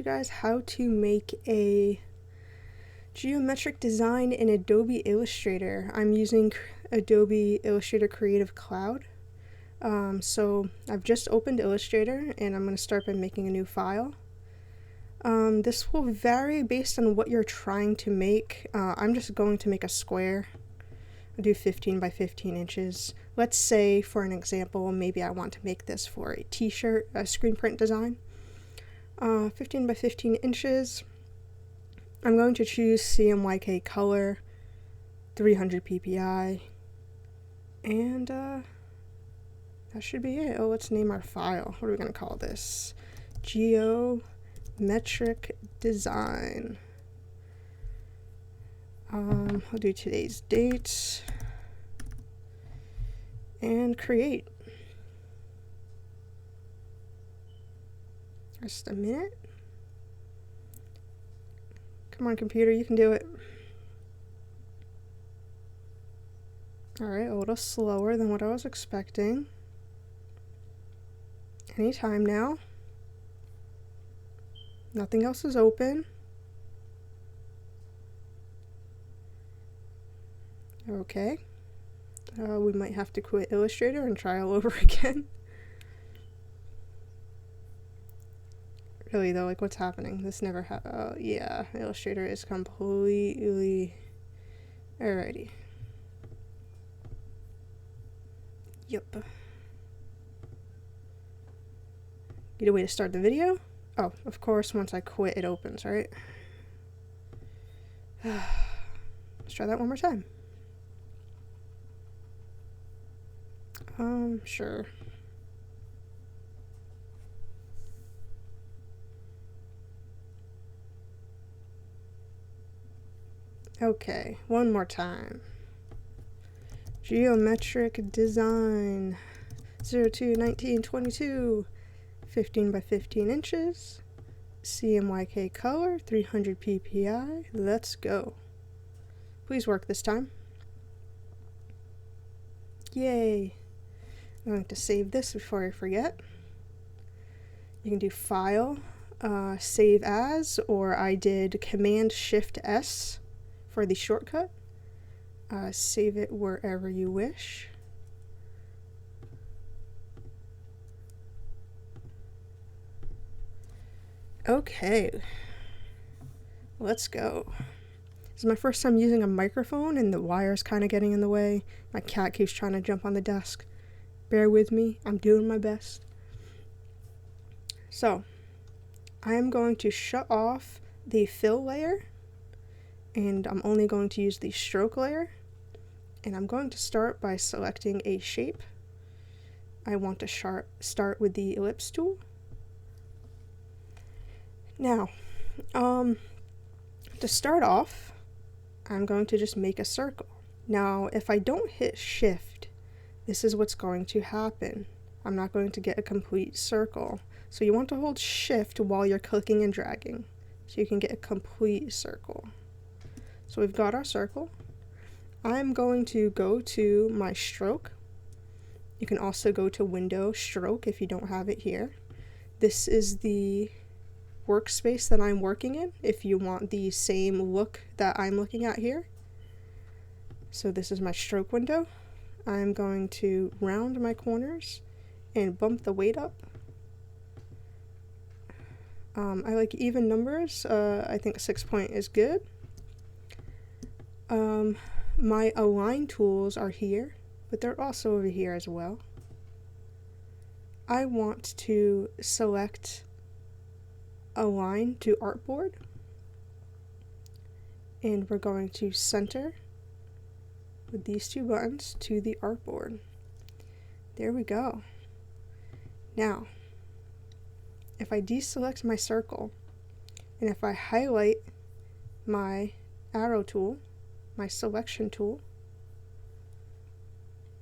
You guys how to make a geometric design in Adobe Illustrator. I'm using Adobe Illustrator Creative Cloud. So I've just opened Illustrator and I'm going to start by making a new file. This will vary based on what you're trying to make. I'm just going to make a square. I'll do 15 by 15 inches. Let's say, for an example, maybe I want to make this for a t-shirt, a screen print design. 15 by 15 inches. I'm going to choose CMYK color, 300 ppi, and that should be it. Oh, let's name our file. What are we going to call this? Geometric design. I'll do today's date and create. Just a minute. Come on, computer, you can do it. Alright, a little slower than what I was expecting. Anytime now. Nothing else is open. Okay. We might have to quit Illustrator and try all over again. Really though, like what's happening? This never yeah, Illustrator is completely... Alrighty. Yep. Get a way to start the video? Oh, of course, once I quit, it opens, right? Let's try that one more time. Sure. Okay, one more time. Geometric design. 02/1922. 15 by 15 inches. CMYK color, 300 ppi. Let's go. Please work this time. Yay. I'm going to save this before I forget. You can do File, Save As, or I did Command-Shift-S for the shortcut. Save it wherever you wish. Okay, let's go. This is my first time using a microphone and the wire's kind of getting in the way. My cat keeps trying to jump on the desk. Bear with me, I'm doing my best. So, I am going to shut off the fill layer and I'm only going to use the stroke layer. And I'm going to start by selecting a shape. I want to start with the ellipse tool. Now, to start off, I'm going to just make a circle. Now, if I don't hit shift, this is what's going to happen. I'm not going to get a complete circle. So you want to hold shift while you're clicking and dragging, so you can get a complete circle. So we've got our circle. I'm going to go to my stroke. You can also go to Window, Stroke if you don't have it here. This is the workspace that I'm working in if you want the same look that I'm looking at here. So this is my stroke window. I'm going to round my corners and bump the weight up. I like even numbers. I think 6 point is good. My align tools are here, but they're also over here as well. I want to select align to artboard, and we're going to center with these two buttons to the artboard. There we go. Now, if I deselect my circle, and if I highlight my arrow tool, my selection tool,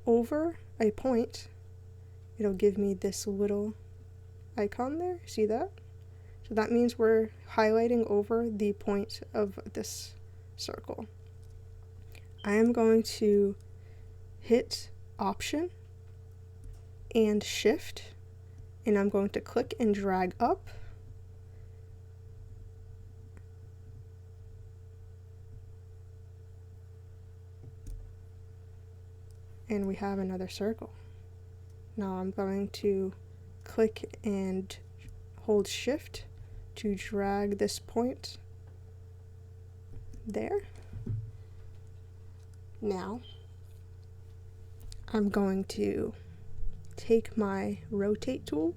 over a point, it'll give me this little icon there. See that? So that means we're highlighting over the point of this circle. I am going to hit Option and Shift, and I'm going to click and drag up and we have another circle. Now I'm going to click and hold shift to drag this point there. Now I'm going to take my rotate tool.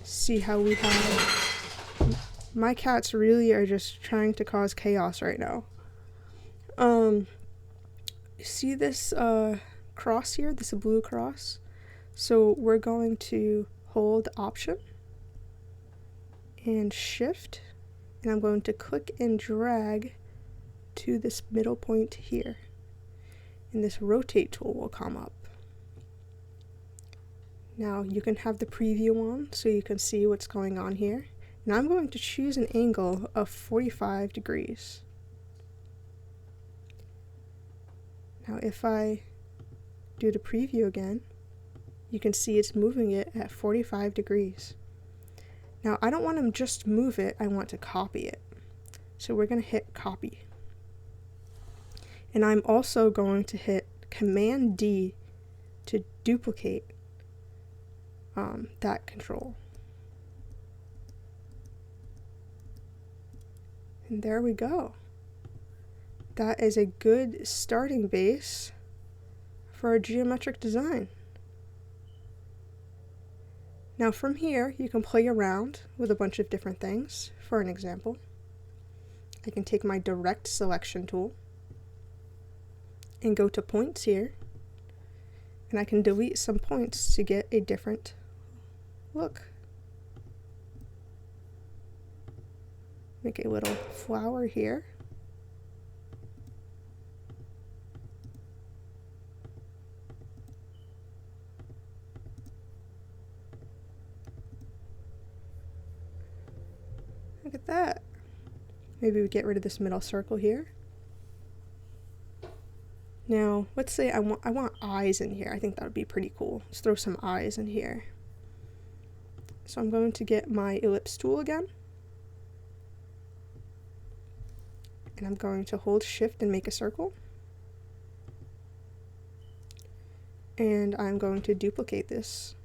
See how we have, my cats really are just trying to cause chaos right now. See this cross here, this blue cross? So we're going to hold option and shift, and I'm going to click and drag to this middle point here, and this rotate tool will come up. Now you can have the preview on so you can see what's going on here. Now I'm going to choose an angle of 45 degrees. Now if I do the preview again, you can see it's moving it at 45 degrees. Now I don't want to just move it, I want to copy it. So we're going to hit copy. And I'm also going to hit Command D to duplicate that control. And there we go. That is a good starting base for a geometric design. Now from here, you can play around with a bunch of different things. For an example, I can take my direct selection tool and go to points here, and I can delete some points to get a different look. Make a little flower here. Look at that. Maybe we get rid of this middle circle here. Now, let's say I want eyes in here. I think that would be pretty cool. Let's throw some eyes in here. So I'm going to get my ellipse tool again. And I'm going to hold shift and make a circle. And I'm going to duplicate this.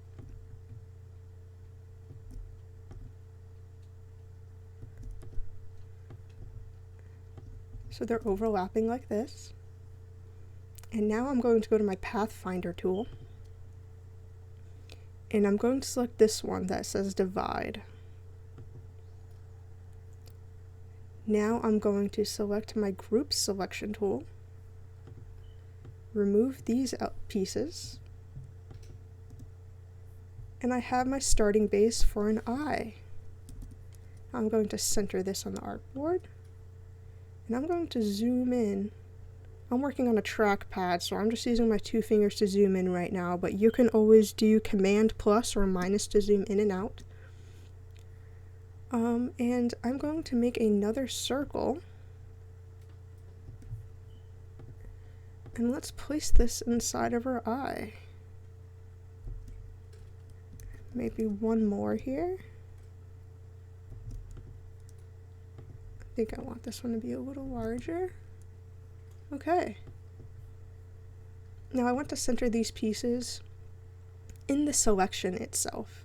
So they're overlapping like this. And now I'm going to go to my Pathfinder tool. And I'm going to select this one that says divide. Now I'm going to select my group selection tool, remove these pieces, and I have my starting base for an eye. I'm going to center this on the artboard, and I'm going to zoom in. I'm working on a trackpad, so I'm just using my 2 fingers to zoom in right now, but you can always do Command plus or minus to zoom in and out. And I'm going to make another circle. And let's place this inside of her eye. Maybe one more here. I think I want this one to be a little larger. Okay. Now I want to center these pieces in the selection itself.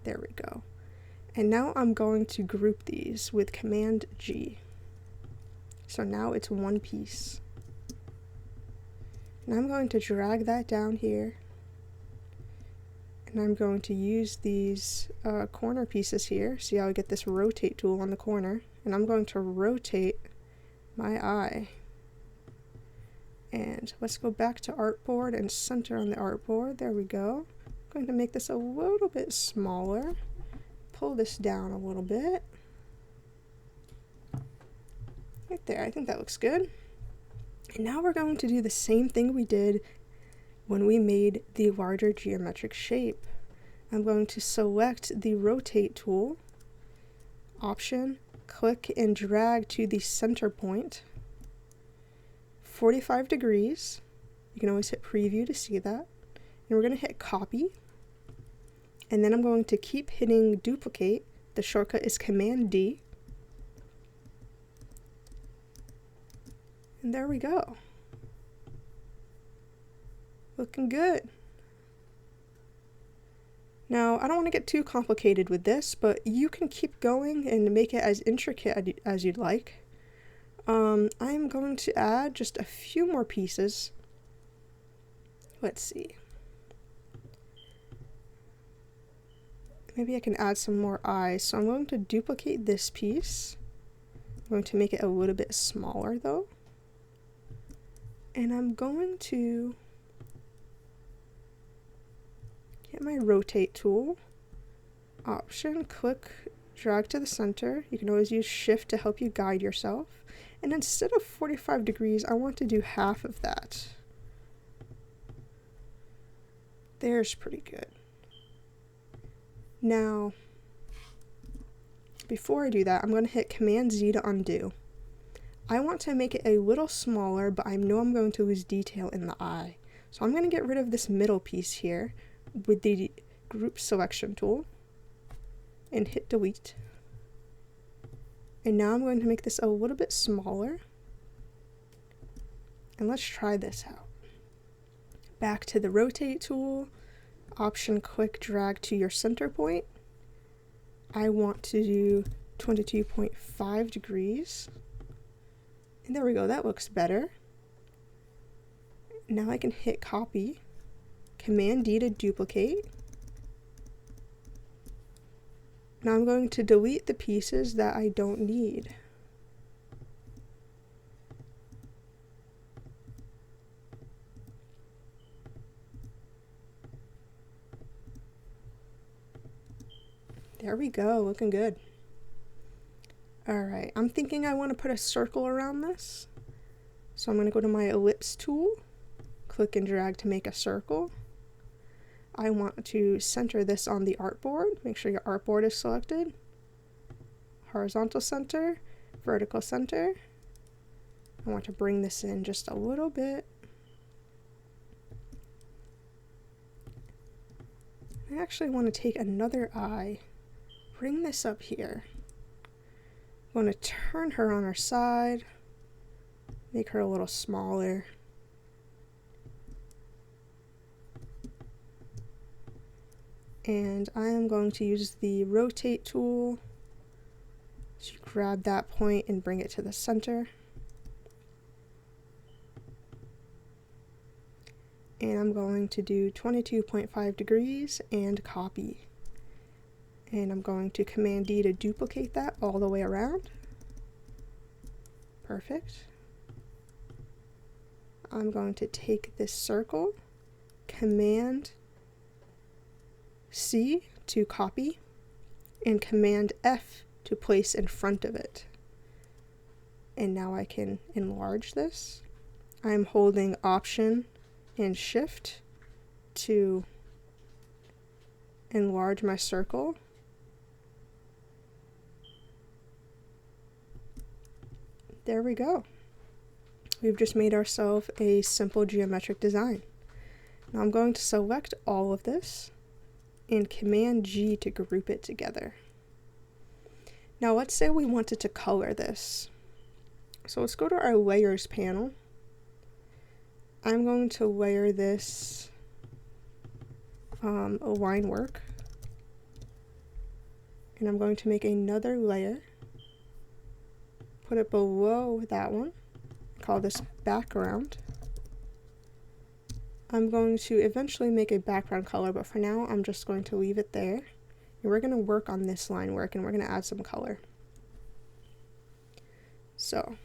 There we go. And now I'm going to group these with Command G. So now it's one piece. And I'm going to drag that down here. And I'm going to use these corner pieces here. See how I get this rotate tool on the corner. And I'm going to rotate my eye. And let's go back to artboard and center on the artboard. There we go. I'm going to make this a little bit smaller. Pull this down a little bit. Right there, I think that looks good. And now we're going to do the same thing we did when we made the larger geometric shape. I'm going to select the rotate tool, option, click and drag to the center point, 45 degrees. You can always hit preview to see that. And we're going to hit copy. And then I'm going to keep hitting duplicate. The shortcut is Command D. And there we go. Looking good. Now, I don't want to get too complicated with this, but you can keep going and make it as intricate as you'd like. I'm going to add just a few more pieces. Let's see. Maybe I can add some more eyes. So I'm going to duplicate this piece. I'm going to make it a little bit smaller though. And I'm going to get my rotate tool. Option, click, drag to the center. You can always use shift to help you guide yourself. And instead of 45 degrees, I want to do half of that. There's pretty good. Now, before I do that, I'm going to hit Command Z to undo. I want to make it a little smaller, but I know I'm going to lose detail in the eye. So I'm going to get rid of this middle piece here with the group selection tool and hit delete. And now I'm going to make this a little bit smaller. And let's try this out. Back to the rotate tool, option click drag to your center point. I want to do 22.5 degrees. And there we go, that looks better. Now I can hit copy, Command D to duplicate. Now I'm going to delete the pieces that I don't need. There we go, looking good. Alright, I'm thinking I want to put a circle around this. So I'm going to go to my ellipse tool, click and drag to make a circle. I want to center this on the artboard. Make sure your artboard is selected. Horizontal center, vertical center. I want to bring this in just a little bit. I actually want to take another eye, bring this up here. I want to turn her on her side, make her a little smaller. And I am going to use the rotate tool to grab that point and bring it to the center. And I'm going to do 22.5 degrees and copy. And I'm going to Command D to duplicate that all the way around. Perfect. I'm going to take this circle, Command C to copy, and Command F to place in front of it. And now I can enlarge this. I'm holding Option and Shift to enlarge my circle. There we go. We've just made ourselves a simple geometric design. Now I'm going to select all of this and Command G to group it together. Now let's say we wanted to color this. So let's go to our layers panel. I'm going to layer this line work, and I'm going to make another layer, put it below that one, call this background. I'm going to eventually make a background color, but for now I'm just going to leave it there. And we're going to work on this line work, and we're going to add some color. So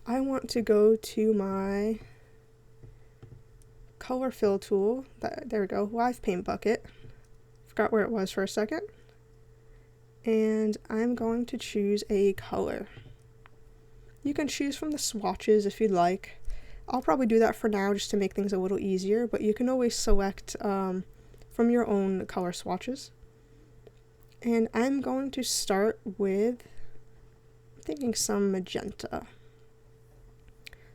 I want to go to my color fill tool. There we go, live paint bucket. Forgot where it was for a second. And I'm going to choose a color. You can choose from the swatches if you'd like. I'll probably do that for now just to make things a little easier, but you can always select from your own color swatches. And I'm going to start with, I'm thinking some magenta.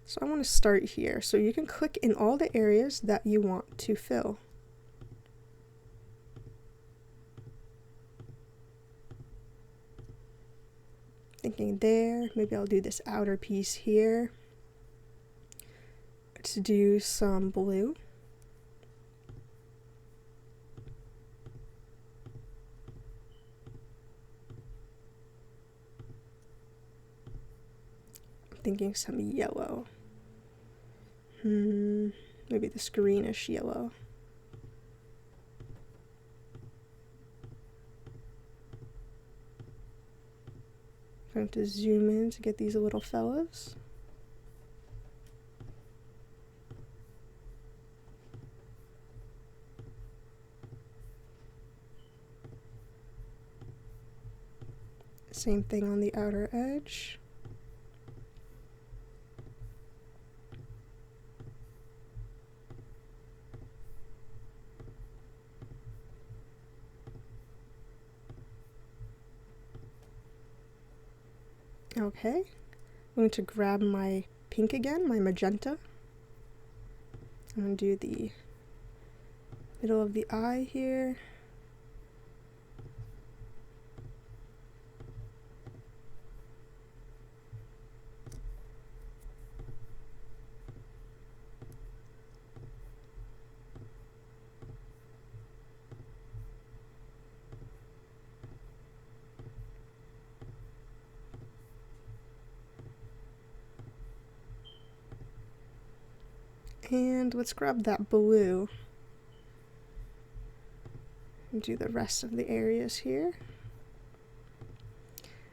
So I want to start here. So you can click in all the areas that you want to fill. Thinking there, maybe I'll do this outer piece here. Let's do some blue. I'm thinking some yellow. Maybe this greenish yellow. I'm going to zoom in to get these little fellas. Same thing on the outer edge. Okay, I'm going to grab my pink again, my magenta. I'm going to do the middle of the eye here. And let's grab that blue and do the rest of the areas here.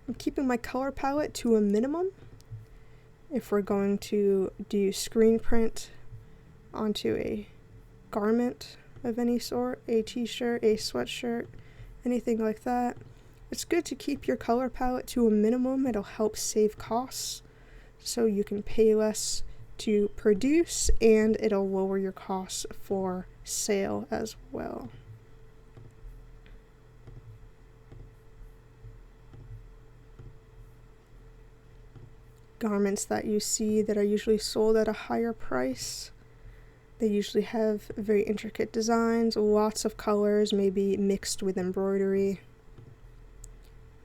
I'm keeping my color palette to a minimum. If we're going to do screen print onto a garment of any sort, a t-shirt, a sweatshirt, anything like that, it's good to keep your color palette to a minimum. It'll help save costs so you can pay less to produce, and it'll lower your costs for sale as well. Garments that you see that are usually sold at a higher price, they usually have very intricate designs, lots of colors, maybe mixed with embroidery.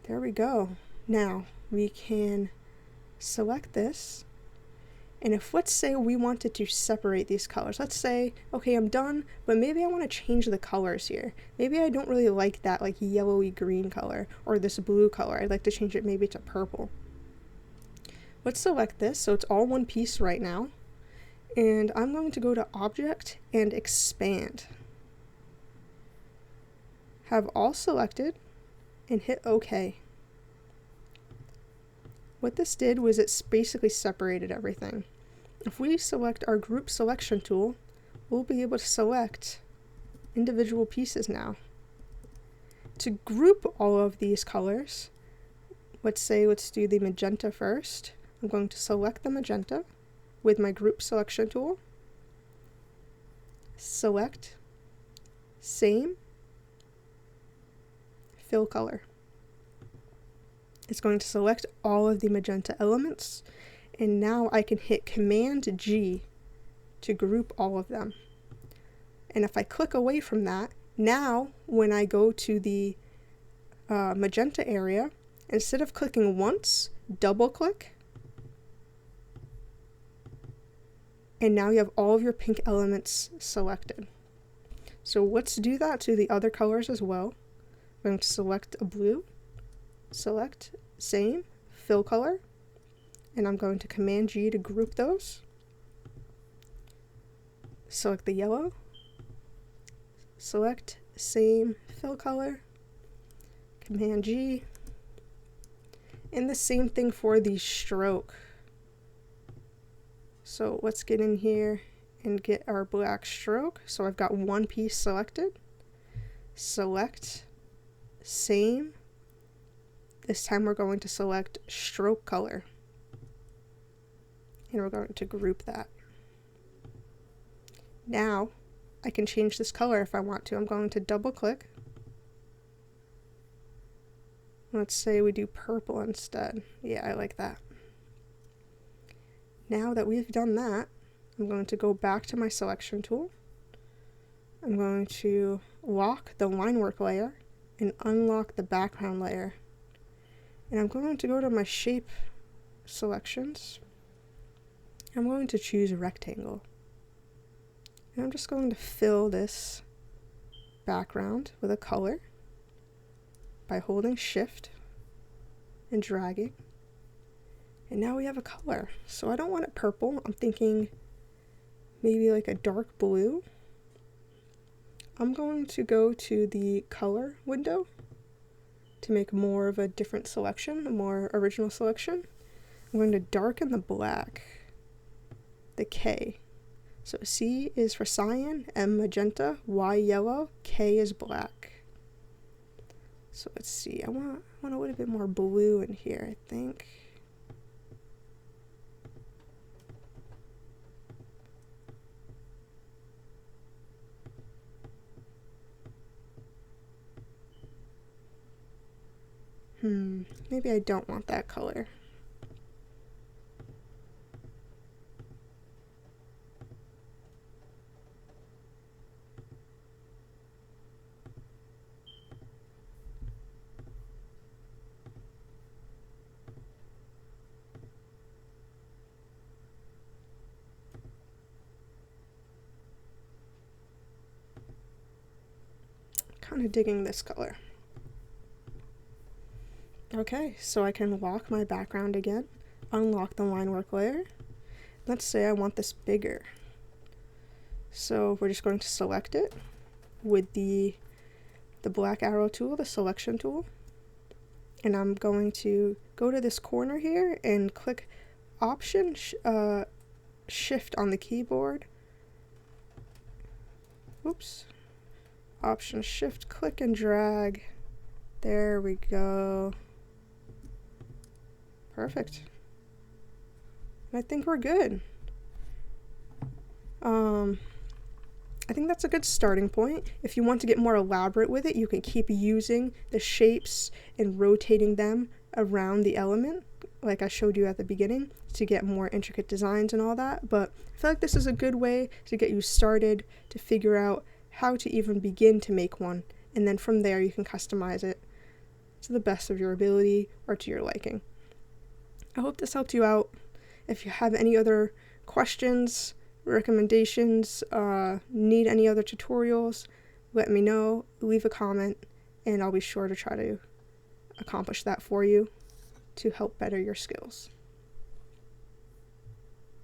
There we go. Now we can select this. And if, let's say, we wanted to separate these colors, let's say, okay, I'm done, but maybe I want to change the colors here. Maybe I don't really like that like yellowy green color or this blue color. I'd like to change it maybe to purple. Let's select this so it's all one piece right now. And I'm going to go to Object and Expand. Have all selected and hit OK. What this did was it basically separated everything. If we select our group selection tool, we'll be able to select individual pieces now. To group all of these colors, let's do the magenta first. I'm going to select the magenta with my group selection tool. Select, same, fill color. It's going to select all of the magenta elements, and now I can hit Command G to group all of them. And if I click away from that, now when I go to the magenta area, instead of clicking once, double click, and now you have all of your pink elements selected. So let's do that to the other colors as well. I'm going to select a blue, select, same, fill color, and I'm going to Command G to group those. Select the yellow, select, same, fill color, Command G, and the same thing for the stroke. So let's get in here and get our black stroke. So I've got one piece selected, select, same. This time we're going to select stroke color, and we're going to group that. Now I can change this color if I want to. I'm going to double click. Let's say we do purple instead. Yeah, I like that. Now that we've done that, I'm going to go back to my selection tool. I'm going to lock the line work layer and unlock the background layer. And I'm going to go to my shape selections. I'm going to choose rectangle. And I'm just going to fill this background with a color by holding Shift and dragging. And now we have a color. So I don't want it purple. I'm thinking maybe like a dark blue. I'm going to go to the color window to make more of a different selection, a more original selection. I'm going to darken the black, the K. So C is for cyan, M magenta, Y yellow, K is black. So let's see, I want a little bit more blue in here, I think. Maybe I don't want that color. Kind of digging this color. Okay, so I can lock my background again, unlock the line work layer. Let's say I want this bigger. So we're just going to select it with the black arrow tool, the selection tool. And I'm going to go to this corner here and click Option Shift on the keyboard. Oops. Option Shift, click and drag. There we go. Perfect. And I think we're good. I think that's a good starting point. If you want to get more elaborate with it, you can keep using the shapes and rotating them around the element, like I showed you at the beginning, to get more intricate designs and all that. But I feel like this is a good way to get you started, to figure out how to even begin to make one. And then from there, you can customize it to the best of your ability or to your liking. I hope this helped you out. If you have any other questions, recommendations, need any other tutorials, let me know, leave a comment, and I'll be sure to try to accomplish that for you to help better your skills.